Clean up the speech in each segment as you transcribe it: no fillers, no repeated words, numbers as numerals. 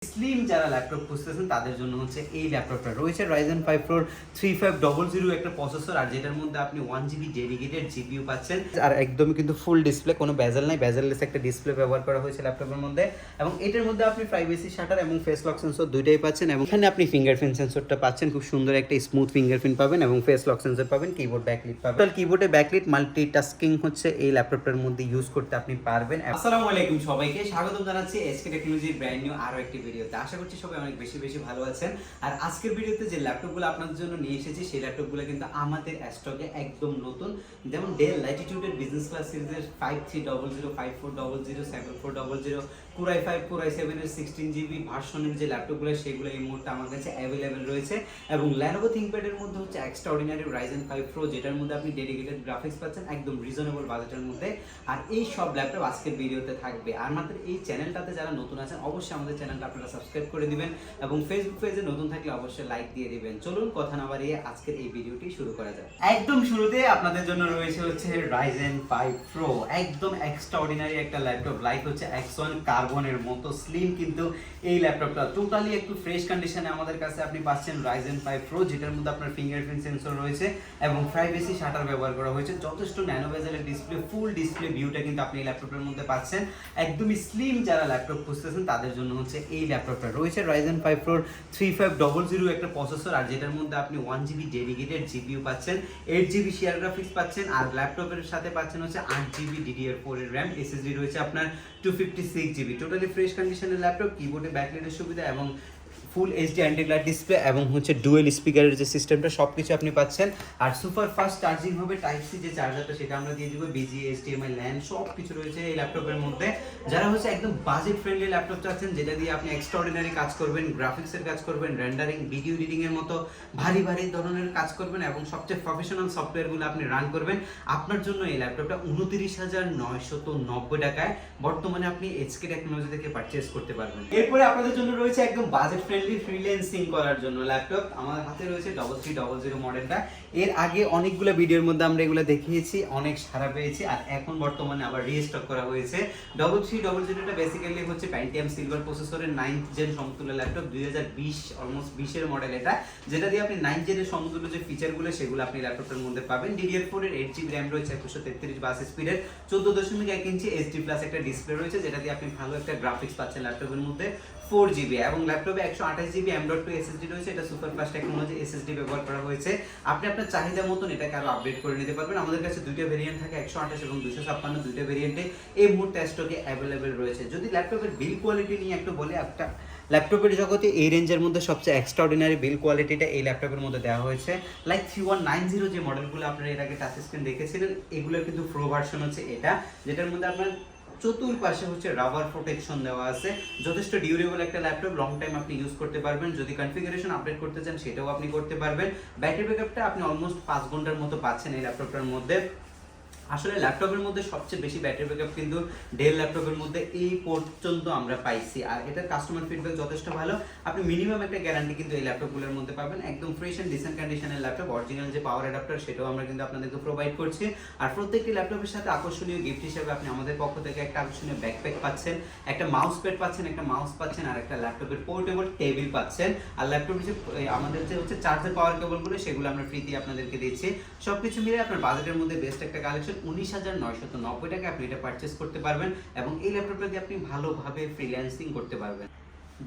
Slim যারা laptop খুঁজতেছেন তাদের জন্য হচ্ছে এই ল্যাপটপটা রয়েছে Ryzen 5 Pro 3500 একটা প্রসেসর, আর যেটার মধ্যে আপনি 1GB ডেডিকেটেড জিপিইউ পাচ্ছেন, আর একদমই কিন্তু ফুল ডিসপ্লে, কোনো বেজেল নাই, বেজেললেস একটা ডিসপ্লে ব্যবহার করা হয়েছে ল্যাপটপের মধ্যে। এবং এটার মধ্যে আপনি প্রাইভেসি শাটার এবং ফেস লক সেন্সর দুইটাই পাচ্ছেন, এবং এখানে আপনি ফিঙ্গারপ্রিন্ট সেন্সরটা পাচ্ছেন, খুব সুন্দর একটা স্মুথ ফিঙ্গারপ্রিন্ট পাবেন এবং ফেস লক সেন্সর পাবেন, কিবোর্ড ব্যাকলিট পাবেন। টোটাল কিবোর্ডে ব্যাকলিট মাল্টিটাস্কিং হচ্ছে এই ল্যাপটপটার মধ্যে ইউজ করতে আপনি পারবেন। আসসালামু আলাইকুম সবাইকে, স্বাগতম জানাচ্ছি এসকে টেকনোলজির ব্র্যান্ড নিউ আরো একটি ভিডিওতে। আশা করছি সবাই অনেক বেশি ভালো আছেন। আর আজকের ভিডিওতে যে ল্যাপটপগুলো আপনাদের জন্য নিয়ে এসেছি সেই ল্যাপটপগুলো কিন্তু আমাদের স্টকে একদম নতুন। যেমন ডেল ল্যাটিটিউডের বিজনেস ক্লাস সিরিজের 5300, 5400, 7400, Core i5, Core i7 এর 16GB ভার্সনের যে ল্যাপটপগুলো সেগুলো এই মুহূর্তে আমার কাছে অ্যাভেলেবেল রয়েছে। এবং Lenovo ThinkPad এর মধ্যে হচ্ছে এক্সট্রাঅর্ডিনারি Ryzen 5 Pro, যেটার মধ্যে আপনি ডেডিকেটেড গ্রাফিক্স পাচ্ছেন একদম রিজনেবল বাজেটের মধ্যে। আর এই সব ল্যাপটপ আজকের ভিডিওতে থাকবে। আর আমাদের এই চ্যানেলটাতে যারা নতুন আছেন অবশ্যই আমাদের চ্যানেলটা আপনারা সাবস্ক্রাইব করে দিবেন, এবং ফেসবুক পেজে নতুন থাকলে অবশ্যই লাইক দিয়ে দিবেন। চলুন কথা না বাড়িয়ে আজকের এই ভিডিওটি শুরু করা যাক। একদম শুরুতে আপনাদের জন্য রয়েছে হচ্ছে Ryzen 5 Pro, একদম এক্সট্রাঅর্ডিনারি একটা ল্যাপটপ, লাইক হচ্ছে X1 কার্বনের মতো স্লিম, কিন্তু এই ল্যাপটপটা টোটালি একটু ফ্রেশ কন্ডিশনে আমাদের কাছে আপনি পাচ্ছেন Ryzen 5 Pro, যেটার মধ্যে আপনার ফিঙ্গারপ্রিন্ট সেন্সর রয়েছে এবং প্রাইভেসি শাটার ব্যবহার করা হয়েছে, যথেষ্ট ন্যানো বেজেলের ডিসপ্লে, ফুল ডিসপ্লে ভিউটা কিন্তু আপনি এই ল্যাপটপের মধ্যে পাচ্ছেন। একদমই স্লিম যারা ল্যাপটপ খুঁজতেছেন তাদের জন্য হচ্ছে এই ল্যাপটপটা রয়েছে Ryzen 5 Pro 3500 একটা প্রসেসর, আর যেটার মধ্যে আপনি 1GB ডেডিকেটেড জিপিইউ পাচ্ছেন, 8GB শেয়ার গ্রাফিক্স পাচ্ছেন, আর ল্যাপটপের সাথে পাচ্ছেন হচ্ছে 8GB DDR4 এর RAM, SSD রয়েছে আপনার 256GB। টোটালি ফ্রেশ কন্ডিশনের ল্যাপটপ, কিবোর্ডে ব্যাকলাইটের সুবিধা এবং ফুল এইচডি অ্যান্টি গ্লার ডিসপ্লে এবং হচ্ছে ডুয়েল স্পিকারের যে সিস্টেমটা সব কিছু আপনি পাচ্ছেন। আর সুপার ফাস্ট চার্জিং হবে, টাইপ সি যে চার্জারটা সেটা আমরা দিয়ে দেবো, বিজিএ, এইচডিএমআই, ল্যান সব কিছু রয়েছে এই ল্যাপটপের মধ্যে। যারা হচ্ছে একদম বাজেট ফ্রেন্ডলি ল্যাপটপ চাচ্ছেন, যেটা দিয়ে আপনি এক্সট্রাঅর্ডিনারি কাজ করবেন, গ্রাফিক্সের কাজ করবেন, রেন্ডারিং, ভিডিও এডিটিং এর মতো ভারী ধরনের কাজ করবেন এবং সবচেয়ে প্রফেশনাল সফটওয়্যারগুলো আপনি রান করবেন, আপনার জন্য এই ল্যাপটপটা 29,990 টাকায় বর্তমানে আপনি এসকে টেকনোলজি থেকে পারচেজ করতে পারবেন। এরপরে আপনাদের জন্য রয়েছে একদম বাজেট ফ্রেন্ডলি ফ্রিল্যান্সিং করার জন্য ল্যাপটপ। আমার হাতে রয়েছে 3300 মডেলটা। এর আগে অনেকগুলো ভিডিওর মধ্যে আমরা এগুলো দেখিয়েছি, অনেক সাড়া পেয়েছি, আর এখন বর্তমানে আবার রিস্টক করা হয়েছে। 3300টা বেসিক্যালি হচ্ছে Pentium সিলভার প্রসেসরের 9th জেন সমতুল্য ল্যাপটপ, 2020 অলমোস্ট 20 এর মডেল এটা, যেটা দিয়ে আপনি 9th জেনের সমতুল্য যে ফিচারগুলো সেগুলো আপনি ল্যাপটপের মধ্যে পাবেন। DDR4 এর 8GB RAM রয়েছে, 133 বাস স্পিডের 14.1 ইঞ্চি HD প্লাস একটা ডিসপ্লে রয়েছে, যেটা দিয়ে আপনি ভালো একটা গ্রাফিক্স পাচ্ছেন ল্যাপটপের মধ্যে, 4GB, এবং ল্যাপটপে 128GB M.2 SSD রয়েছে, এটা সুপার ফাস্ট টেকনোলজি SSD ব্যবহার করা হয়েছে। আপনি আপনার চাহিদা মতন এটাকে আরো আপডেট করে নিতে পারবেন। আমাদের কাছে দুইটা ভেরিয়েন্ট থাকে, 128 এবং 256, দুইটা ভেরিয়েন্টে এই মুহূর্তে স্টকে অ্যাভেলেবেল রয়েছে। যদি ল্যাপটপের বিল কোয়ালিটি নিয়ে একটু বলি, একটা ল্যাপটপের জগতে এই রেঞ্জের মধ্যে সবচেয়ে এক্সট্রাঅর্ডিনারি বিল কোয়ালিটিটা এই ল্যাপটপের মধ্যে দেওয়া হয়েছে। লাইক 3190 যে মডেলগুলো আপনারা এর আগে টাচ স্ক্রিন দেখেছিলেন, এগুলোর কিন্তু প্রো ভার্সন হচ্ছে এটা, যেটার মধ্যে আপনার চতুর্পাশে হচ্ছে রাবার প্রোটেকশন দেওয়া আছে, যথেষ্ট ডিউরেবল একটা ল্যাপটপ, লং টাইম আপনি ইউজ করতে পারবেন। যদি কনফিগারেশন আপডেট করতে চান সেটাও আপনি করতে পারবেন। ব্যাটারি ব্যাকআপটা আপনি অলমোস্ট 5 ঘন্টার মতো পাচ্ছেন এই ল্যাপটপটার মধ্যে। আসলে ল্যাপটপের মধ্যে সবচেয়ে বেশি ব্যাটারি ব্যাকআপ কিন্তু ডেল ল্যাপটপের মধ্যে এই পর্যন্ত আমরা পাইছি, আর এটার কাস্টমার ফিডব্যাক যথেষ্ট ভালো। আপনি মিনিমাম একটা গ্যারান্টি কিন্তু এই ল্যাপটপগুলোর মধ্যে পাবেন, একদম ফ্রেশ এন্ড ডিসেন্ট কন্ডিশনের ল্যাপটপ। অরিজিনাল যে পাওয়ার অ্যাডাপ্টার সেটাও আমরা কিন্তু আপনাদেরকে প্রোভাইড করছি। আর প্রত্যেকটি ল্যাপটপের সাথে আকর্ষণীয় গিফট হিসেবে আপনি আমাদের পক্ষ থেকে একটা আকর্ষণীয় ব্যাকপ্যাক পাচ্ছেন, একটা মাউস প্যাড পাচ্ছেন, একটা মাউস পাচ্ছেন, আর একটা ল্যাপটপের পোর্টেবল টেবিল পাচ্ছেন। আর ল্যাপটপের যে আমাদের যে হচ্ছে চার্জার পাওয়ার কেবলগুলো সেগুলো আমরা ফ্রিতে আপনাদেরকে দিচ্ছি। সবকিছু মিলে আপনার বাজেটের মধ্যে বেস্ট একটা কালেকশন, 19,990 টাকা আপনি এটা পারচেজ করতে পারবেন, এবং এই ল্যাপটপটা দিয়ে আপনি ভালোভাবে ফ্রিল্যান্সিং করতে পারবেন।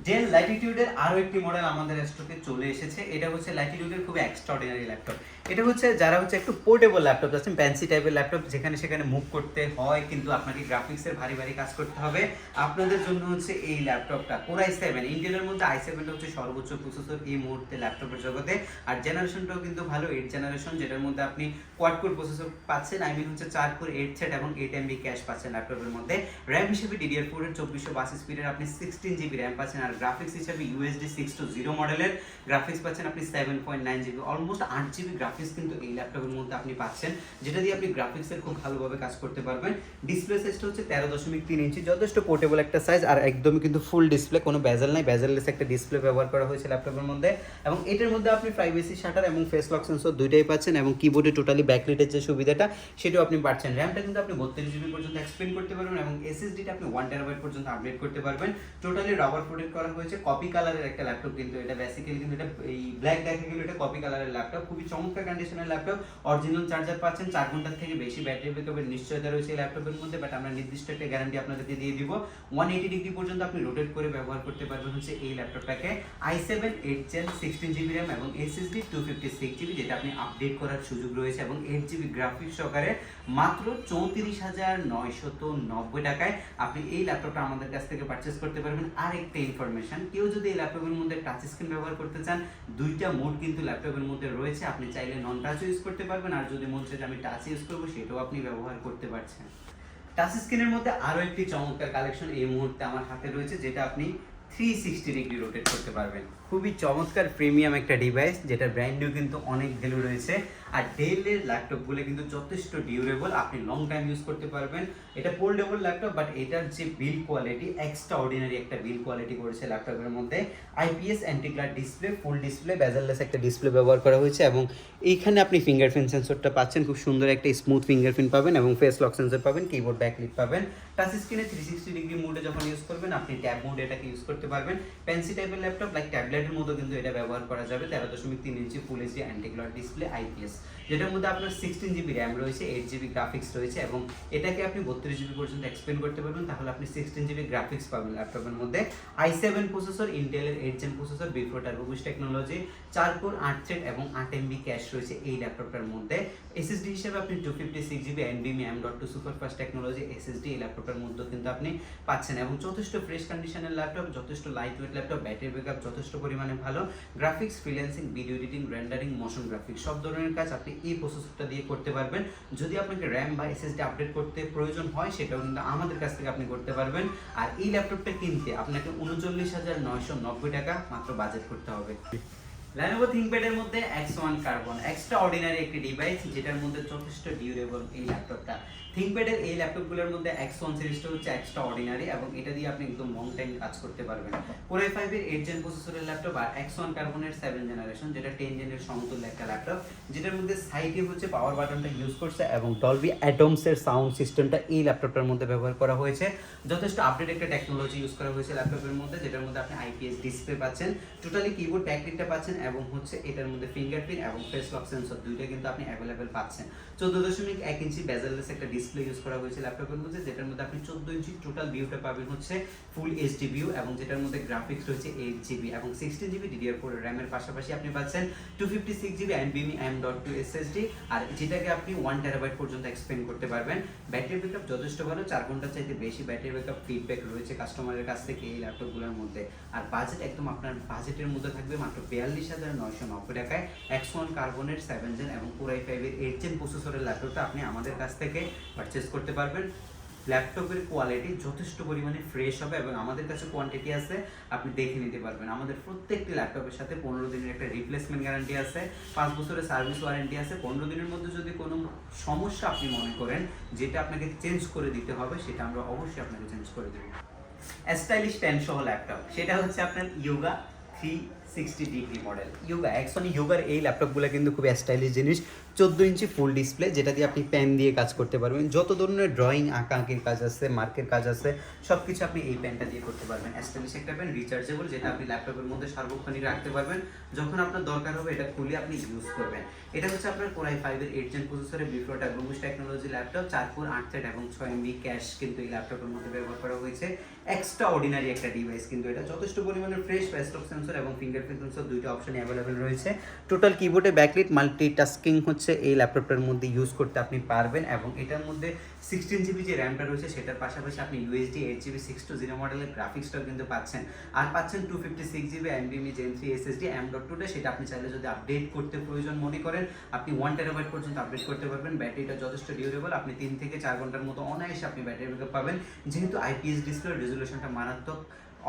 ডেল ল্যাটিটিউডের আরো একটি মডেল আমাদের স্টকে চলে এসেছে, এটা হচ্ছে ল্যাটিটিউডের খুব এক্সট্রাঅর্ডিনারি ল্যাপটপ। এটা হচ্ছে যারা হচ্ছে একটু পোর্টেবল ল্যাপটপ আছেন, ফ্যান্সি টাইপের ল্যাপটপ, যেখানে সেখানে মুভ করতে হয় কিন্তু আপনাকে গ্রাফিক্সের ভারী কাজ করতে হবে, আপনাদের জন্য হচ্ছে এই ল্যাপটপটা। Core i7, ইন্টেলের মধ্যে i7টা হচ্ছে সর্বোচ্চ প্রসেসর এই মুহূর্তে ল্যাপটপের জগতে, আর জেনারেশনটাও কিন্তু ভালো, 8 জেনারেশন, যেটার মধ্যে আপনি কোয়াড কোর প্রসেসর পাচ্ছেন, আই মিন হচ্ছে 4 কোর 8 থ্রেড এবং 8 MB ক্যাশ পাচ্ছেন ল্যাপটপের মধ্যে। RAM হিসেবে DDR4 এর 2400 বাস স্পিডের আপনি 16GB RAM পাচ্ছেন, আর গ্রাফিক্স হিসেবে USD 620 মডেলের গ্রাফিক্স পাচ্ছেন আপনি 7.9GB, অলমোস্ট 8GB গ্রাফিক্স কিন্তু এই ল্যাপটপের মধ্যে আপনি পাচ্ছেন, যেটা দিয়ে আপনি গ্রাফিক্সের খুব ভালোভাবে কাজ করতে পারবেন। ডিসপ্লে সাইজটা হচ্ছে 13.3 ইঞ্চি, যথেষ্ট পোর্টেবল একটা সাইজ, আর একদমই কিন্তু ফুল ডিসপ্লে, কোনো বেজেল নাই, বেজেললেস একটা ডিসপ্লে ব্যবহার করা হয়েছে ল্যাপটপের মধ্যে। এবং এটার মধ্যে আপনি প্রাইভেসি শাটার এবং ফেস লক সেন্সর দুইটাই পাচ্ছেন, এবং কিবোর্ডে টোটালি ব্যাকলাইটের যে সুবিধাটা সেটাও আপনি পাচ্ছেন। র্যামটা কিন্তু আপনি 32GB পর্যন্ত এক্সপেন্ড করতে পারবেন, এবং SSDটা আপনি 1TB পর্যন্ত আপডেট করতে পারবেন। টোটালি রাবার প্রোটেক্টেড করা হয়েছে কপি কালারের একটা ল্যাপটপ, কিন্তু এটা বেসিক্যালি কিন্তু এটা এই ব্ল্যাক দেখা গেল এটা কপি কালারের ল্যাপটপ, খুবই চমৎকার কন্ডিশনের ল্যাপটপ। অরিজিনাল চার্জার পাচ্ছেন, 4 ঘন্টার থেকে বেশি ব্যাটারি ব্যাকআপের নিশ্চয়তা রয়েছে এই ল্যাপটপের মধ্যে, বাট আমরা নির্দিষ্ট একটা গ্যারান্টি আপনাদেরকে দিয়ে দিব। 180 ডিগ্রি পর্যন্ত আপনি রোটেট করে ব্যবহার করতে পারবেন হচ্ছে এই ল্যাপটপটাকে। i7 8 Gen 16GB RAM এবং SSD 256GB, যেটা আপনি আপডেট করার সুযোগ রয়েছে, এবং 8GB গ্রাফিক্স সহকারে মাত্র 34,990 টাকায় আপনি এই ল্যাপটপটা আমাদের কাছ থেকে পারচেজ করতে পারবেন। আর একটা ইনফরমেশন, কেউ যদি এই ল্যাপটপের মধ্যে টাচ স্ক্রিন ব্যবহার করতে চান, দুইটা মোড কিন্তু ল্যাপটপের মধ্যে রয়েছে, আপনি চাইলে নন টাচও ইউজ করতে পারবেন, আর যদি মন চায় যে আমি টাচ ইউজ করবো সেটাও আপনি ব্যবহার করতে পারছেন। টাচ স্ক্রিনের মধ্যে আরো একটি চমৎকার কালেকশন এই মুহূর্তে আমার হাতে রয়েছে, যেটা আপনি 360 ডিগ্রি রোটেট করতে পারবেন। খুবই চমৎকার প্রিমিয়াম একটা ডিভাইস, যেটা ব্র্যান্ড নিউ কিন্তু অনেক ভ্যালু রয়েছে। আর ডেলের ল্যাপটপগুলো কিন্তু যথেষ্ট ডিউরেবল, আপনি লং টাইম ইউজ করতে পারবেন। এটা ফোল্ডেবল ল্যাপটপ, বাট এটার যে বিল্ড কোয়ালিটি এক্সট্রা অর্ডিনারি একটা বিল্ড কোয়ালিটি করেছে ল্যাপটপের মধ্যে। IPS anti glare display, full display, bezel-less একটা ডিসপ্লে ব্যবহার করা হয়েছে, এবং এইখানে আপনি ফিঙ্গারপ্রিন্ট সেন্সরটা পাচ্ছেন, খুব সুন্দর একটা স্মুথ ফিঙ্গারপ্রিন্ট পাবেন, এবং ফেস লক সেন্সর পাবেন, কিবোর্ড ব্যাকলিট পাবেন। টাচ স্ক্রিনে 360 ডিগ্রি মোডে যখন ইউজ করবেন, আপনি ট্যাব মোডে এটাকে ইউজ করতে পারবেন। পেন্সি টাইপের ল্যাপটপ, লাইক ট্যাবলেটের মতো কিন্তু এটা ব্যবহার করা যাবে। 13.3 inch full HD anti glare display IPS, যেটার মধ্যে আপনার 16GB র্যাম রয়েছে, 8GB গ্রাফিক্স রয়েছে, এবং এটাকে আপনি 32GB পর্যন্ত এক্সপেন্ড করতে পারবেন, তাহলে আপনি 16GB গ্রাফিক্স পাবেন ল্যাপটপের মধ্যে। i7 প্রসেসর, ইন্টেলের 8 Gen processor, before turbo boost technology, 4 core 8 thread এবং 8 MB ক্যাশ রয়েছে এই ল্যাপটপটার মধ্যে। এসএসডি হিসেবে আপনি 256GB NVMe M.2 superfast technology SSD এই ল্যাপটপের মধ্যে কিন্তু আপনি পাচ্ছেন, এবং যথেষ্ট ফ্রেশ কন্ডিশনের ল্যাপটপ, যথেষ্ট light weight laptop, battery backup যথেষ্ট পরিমাণে ভালো, graphics, freelancing, video editing, rendering, motion graphics সব ধরনের কাজ আপনি এই প্রসেসরটা দিয়ে করতে পারবেন। যদি আপনাকে র্যাম বা এসএসডি আপডেট করতে প্রয়োজন হয়, সেটাও কিন্তু আমাদের কাছ থেকে আপনি করতে পারবেন। আর এই ল্যাপটপটা কিনতে আপনাকে 39,990 টাকা মাত্র বাজেট করতে হবে। Lenovo ThinkPad এর মধ্যে X1 কার্বন এক্সট্রা অর্ডিনারি একটি ডিভাইস, যেটার মধ্যে যথেষ্ট ডিউরেবল এই ল্যাপটপটা। ThinkPad এর এই ল্যাপটপগুলোর মধ্যে X1 সিরিজটা হচ্ছে এক্সট্রা অর্ডিনারি, এবং এটা দিয়ে আপনি একদম লং টাইম কাজ করতে পারবেন। Core i5 এর 8 Gen প্রসেসরের ল্যাপটপ, আর X1 কার্বনের 7 জেনারেশন, যেটা 10 জেনের সমতুল্য একটা ল্যাপটপ, যেটার মধ্যে সাইডে হচ্ছে পাওয়ার বাটনটা ইউজ করছে, এবং ডলবি অ্যাটমস এর সাউন্ড সিস্টেমটা এই ল্যাপটপটার মধ্যে ব্যবহার করা হয়েছে। যথেষ্ট আপডেট একটা টেকনোলজি ইউজ করা হয়েছে ল্যাপটপের মধ্যে, যেটার মধ্যে আপনি আইপিএস ডিসপ্লে পাচ্ছেন, টোটালি কিবোর্ড ব্যাকলিটটা পাচ্ছেন, এবং হচ্ছে এটার মধ্যে ফিঙ্গারপ্রিন্ট এবং ফেস লক সেন্সর দুইটা কিন্তু আপনি অ্যাভেলেবেল পাচ্ছেন। 14.1 ইঞ্চি বেজেললেস একটা ডিসপ্লে ইউজ করা হয়েছে ল্যাপটপের মধ্যে, যেটার মধ্যে আপনি 14 ইঞ্চি টোটাল ভিউটা পাবেন হচ্ছে ফুল এইচডি ভিউ, এবং যেটার মধ্যে গ্রাফিক্স রয়েছে 8GB এবং 16GB DDR4 র্যামের পাশাপাশি আপনি পাচ্ছেন 256GB NVMe M.2 SSD, আর যেটাকে আপনি 1 টেরাবাইট পর্যন্ত এক্সপেন্ড করতে পারবেন। ব্যাটারি ব্যাকআপ যথেষ্ট ভালো, 4 ঘন্টার চাইতে বেশি ব্যাটারি ব্যাকআপ ফিডব্যাক রয়েছে কাস্টমারের কাছ থেকে এই ল্যাপটপগুলোর মধ্যে। আর বাজেট একদম আপনার বাজেটের মধ্যে থাকবে মাত্র 42,990 টাকায়। X1 কার্বনের 7 Gen এবং Core i5 এর 8 Gen প্রসেসরের ল্যাপটপটা আপনি আমাদের কাছ থেকে পারচেজ করতে পারবেন। ল্যাপটপের কোয়ালিটি যথেষ্ট পরিমাণে ফ্রেশ হবে, এবং আমাদের কাছে কোয়ান্টিটি আছে, আপনি দেখে নিতে পারবেন। আমাদের প্রত্যেকটি ল্যাপটপের সাথে 15 দিনের একটা রিপ্লেসমেন্ট গ্যারান্টি আছে, 5 বছরের সার্ভিস ওয়ারেন্টি আছে। 15 দিনের মধ্যে যদি কোনো সমস্যা আপনি মনে করেন যেটা আপনাকে চেঞ্জ করে দিতে হবে, সেটা আমরা অবশ্যই আপনাকে চেঞ্জ করে দেবো। স্টাইলিশ পেন সহ ল্যাপটপ, সেটা হচ্ছে আপনার Yoga 360 degree model Yoga. Actually ইয়োগার এই ল্যাপটপগুলো কিন্তু খুব স্টাইলিশ জিনিস, 14 ইঞ্চি ফুল ডিসপ্লে, যেটা দিয়ে আপনি পেন দিয়ে কাজ করতে পারবেন। যত ধরনের ড্রয়িং, আঁকাআঁকির কাজ আছে, মার্কের কাজ আছে, সব কিছু আপনি এই পেনটা দিয়ে করতে পারবেন। স্টাইলিশ একটা পেন, রিচার্জেবল, যেটা আপনি ল্যাপটপের মধ্যে সার্বক্ষণিক রাখতে পারবেন, যখন আপনার দরকার হবে এটা খুলে আপনি ইউজ করবেন। এটা হচ্ছে আপনার Core i5 এর 8 Gen প্রসেসরে before turbo boost technology laptop, 4 core 8 thread এবং 6 MB ক্যাশ কিন্তু এই ল্যাপটপের মধ্যে ব্যবহার করা হয়েছে। এক্সট্রা অর্ডিনারি একটা ডিভাইস, কিন্তু এটা যথেষ্ট পরিমাণে ফ্রেশ, ফেস লক সেন্সর এবং ফিঙ্গারপ্রিন্ট সেন্সর দুইটা অপশনই অ্যাভেলেবেল রয়েছে। টোটাল কিবোর্ডে ব্যাকলিট মাল্টিটাস্কিং হচ্ছে এই ল্যাপটপটার মধ্যে ইউজ করতে আপনি পারবেন, এবং এটার মধ্যে 16GB যে র্যামটা রয়েছে সেটার পাশাপাশি আপনি USD 8GB 620 মডেলের গ্রাফিক্সটাও কিন্তু পাচ্ছেন, আর পাচ্ছেন 256GB NVMe Gen 3 SSD M.2, সেটা আপনি চাইলে যদি আপডেট করতে প্রয়োজন মনে করেন, আপনি 1 টেরাবাইট পর্যন্ত আপডেট করতে পারবেন। ব্যাটারিটা যথেষ্ট ডিউরেবল, আপনি 3 থেকে 4 ঘন্টার মতো অনায়াসে আপনি ব্যাটারি ব্যাকআপ পাবেন, যেহেতু আইপিএস ডিসপ্লে, রেজুলেশনটা মারাত্মক,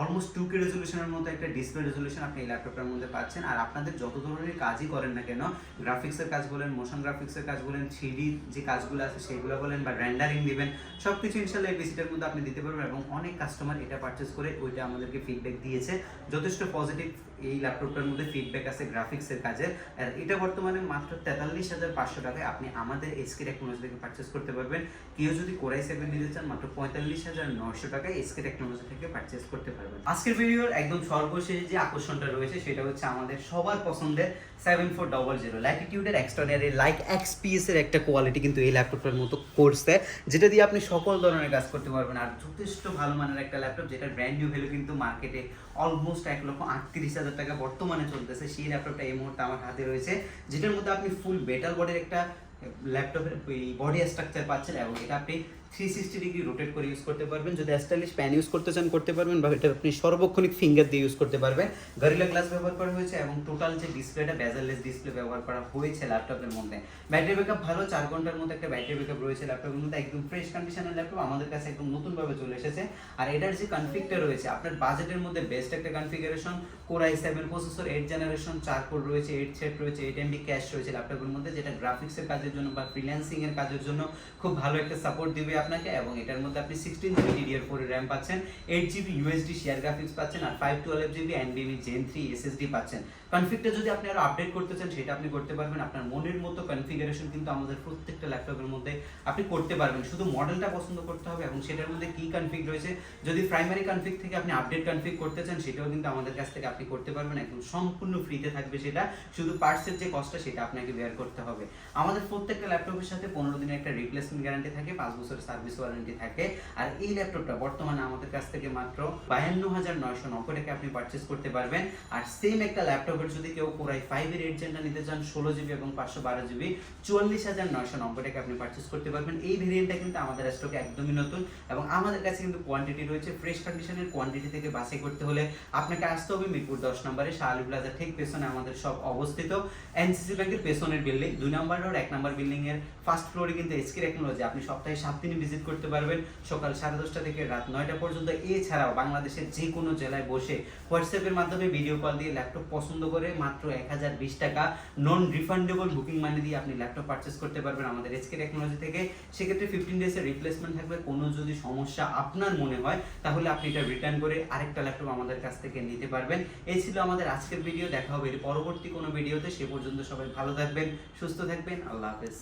অলমোস্ট 2K রেজুলেশনের মতো একটা ডিসপ্লে রেজুলেশন আপনি এই ল্যাপটপটার মধ্যে পাচ্ছেন। আর আপনাদের যত ধরনের কাজই করেন না কেন, গ্রাফিক্সের কাজ বলেন, মোশন গ্রাফিক্সের কাজ বলেন, 3D যে কাজগুলো আছে সেগুলো বলেন, বা রেন্ডারিং দিবেন, সব কিছু ইনশাল্লাহ এই পিসিটার মধ্যে আপনি দিতে পারবেন। এবং অনেক কাস্টমার এটা পারচেস করে ওইটা আমাদেরকে ফিডব্যাক দিয়েছে, যথেষ্ট পজিটিভ এই ল্যাপটপটার মধ্যে ফিডব্যাক আছে গ্রাফিক্সের কাজের। আর এটা বর্তমানে মাত্র 43,500 টাকায় আপনি আমাদের এসকে টেকনোলজি থেকে পারচেস করতে পারবেন। কেউ যদি কোরাই 7 নিতে চান মাত্র 45,900 টাকায় এসকে টেকনোলজি থেকে পারচেস করতে পারবেন। আজকের ভিডিওর একদম সর্বশেষ যে আকর্ষণটা রয়েছে সেটা হচ্ছে আমাদের সবার পছন্দের 7400 ল্যাটিটিউডের এক্সট্রাঅর্ডিনারি লাইক এক্সপিএস এর একটা কোয়ালিটি কিন্তু এই ল্যাপটপটার মতো করছে, যেটা দিয়ে আপনি সকল ধরনের কাজ করতে পারবেন। আর যথেষ্ট ভালো মানের একটা ল্যাপটপ, যেটা ব্র্যান্ড নিউ ভ্যালু কিন্তু মার্কেটে অলমোস্ট 1,38,000 টাকা বর্তমানে চলতেছে। সেই ল্যাপটপটা এই মুহূর্তে আমার হাতে রয়েছে, যেটার মধ্যে আপনি ফুল বেটাল বডির একটা ল্যাপটপের বডি স্ট্রাকচার পাচ্ছেন এবং এটা আপনি 360 ডিগ্রি রোটেট করে ইউজ করতে পারবেন। যদি স্টাইলিশ প্যান ইউজ করতে চান করতে পারবেন, বা এটা আপনি সর্বক্ষণিক ফিঙ্গার দিয়ে ইউজ করতে পারবেন। গরিলা গ্লাস ব্যবহার করা হয়েছে এবং টোটাল যে ডিসপ্লেটা বেজারলেস ডিসপ্লে ব্যবহার করা হয়েছে ল্যাপটপের মধ্যে। ব্যাটারি ব্যাকআপ ভালো, 4 ঘন্টার মধ্যে একটা ব্যাটারি ব্যাকআপ রয়েছে ল্যাপটপের মধ্যে। একদম ফ্রেশ কন্ডিশনের ল্যাপটপ, আমাদের কাছে একদম নতুনভাবে চলে এসেছে। আর এটার যে কনফিগটা রয়েছে আপনার বাজেটের মধ্যে বেস্ট একটা configuration. Core i 7 processor, 8 generation, 4 core রয়েছে, 8 থ্রেড রয়েছে, 8 MB ক্যাশ রয়েছে ল্যাপটপের মধ্যে, যেটা গ্রাফিক্সের কাজের জন্য বা ফ্রিল্যান্সিং এর কাজের জন্য খুব ভালো একটা সাপোর্ট দিবে আপনাকে। এবং এটার মধ্যে আপনি 16GB DDR4 RAM পাচ্ছেন, 8GB USD শেয়ার গ্রাফিক্স পাচ্ছেন, আর 512GB NVMe Gen 3 SSD পাচ্ছেন। কনফিগটা যদি আপনি আরো আপডেট করতে চান সেটা আপনি করতে পারবেন। আপনার মনের মতো কনফিগারেশন কিন্তু আমাদের প্রত্যেকটা ল্যাপটপের মধ্যে আপনি করতে পারবেন। শুধু মডেলটা পছন্দ করতে হবে এবং সেটার মধ্যে কি কনফিগ রয়েছে, যদি প্রাইমারি কনফিগ থেকে আপনি আপডেট কনফিগ করতে চান সেটাও কিন্তু আমাদের কাছ থেকে আপনি করতে পারবেন। একদম সম্পূর্ণ ফ্রিতে থাকবে সেটা, শুধু পার্টসের যে কস্টটা সেটা আপনাকে বেয়ার করতে হবে। আমাদের প্রত্যেকটা ল্যাপটপের সাথে 15 দিনের একটা রিপ্লেসমেন্ট গ্যারান্টি থাকে, 5 বছরের সার্ভিস ওয়ারেন্টি থাকে। আর এই ল্যাপটপটা বর্তমানে আমাদের কাছ থেকে মাত্র 52,990 টাকা আপনি পারচেজ করতে পারবেন। আর সেম একটা ল্যাপটপের যদি কেউ কোরাই 5 এর 8 জেনটা নিতে চান 16GB এবং 512GB, 44,990 টাকা আপনি পারচেজ করতে পারবেন। এই ভেরিয়েন্টটা কিন্তু আমাদের স্টকে একদমই নতুন এবং আমাদের কাছে কিন্তু কোয়ান্টিটি রয়েছে। ফ্রেশ কন্ডিশনের কোয়ান্টিটি থেকে বাছাই করতে হলে আপনাকে আসতে হবে মিরপুর 10 নম্বরে, শাহ আলী প্লাজার ঠিক পেছনে আমাদের সব অবস্থিত। এনসিসি ব্যাংকের পেছনের বিল্ডিং 2 নম্বর রোড 1 নম্বর বিল্ডিং এর ফার্স্ট ফ্লোরে কিন্তু এসকে টেকনোলজি আপনি সপ্তাহে 7 দিন ভিজিট করতে পারবেন, সকাল 10:30 থেকে রাত 9টা পর্যন্ত। এছাড়াও বাংলাদেশের যে কোনো জেলায় বসে হোয়াটসঅ্যাপের মাধ্যমে ভিডিও কল দিয়ে ল্যাপটপ পছন্দ করে মাত্র 1020 টাকা নন রিফান্ডেবল বুকিং মানি দিয়ে আপনি ল্যাপটপ পারচেজ করতে পারবেন আমাদের এসকে টেকনোলজি থেকে। সেক্ষেত্রে 15 ডেজের রিপ্লেসমেন্ট থাকবে। কোনো যদি সমস্যা আপনার মনে হয় তাহলে আপনি এটা রিটার্ন করে আরেকটা ল্যাপটপ আমাদের কাছ থেকে নিতে পারবেন। এই ছিল আমাদের আজকের ভিডিও। দেখা হবে এর পরবর্তী কোনো ভিডিওতে। সে পর্যন্ত সবাই ভালো থাকবেন, সুস্থ থাকবেন। আল্লাহ হাফেজ।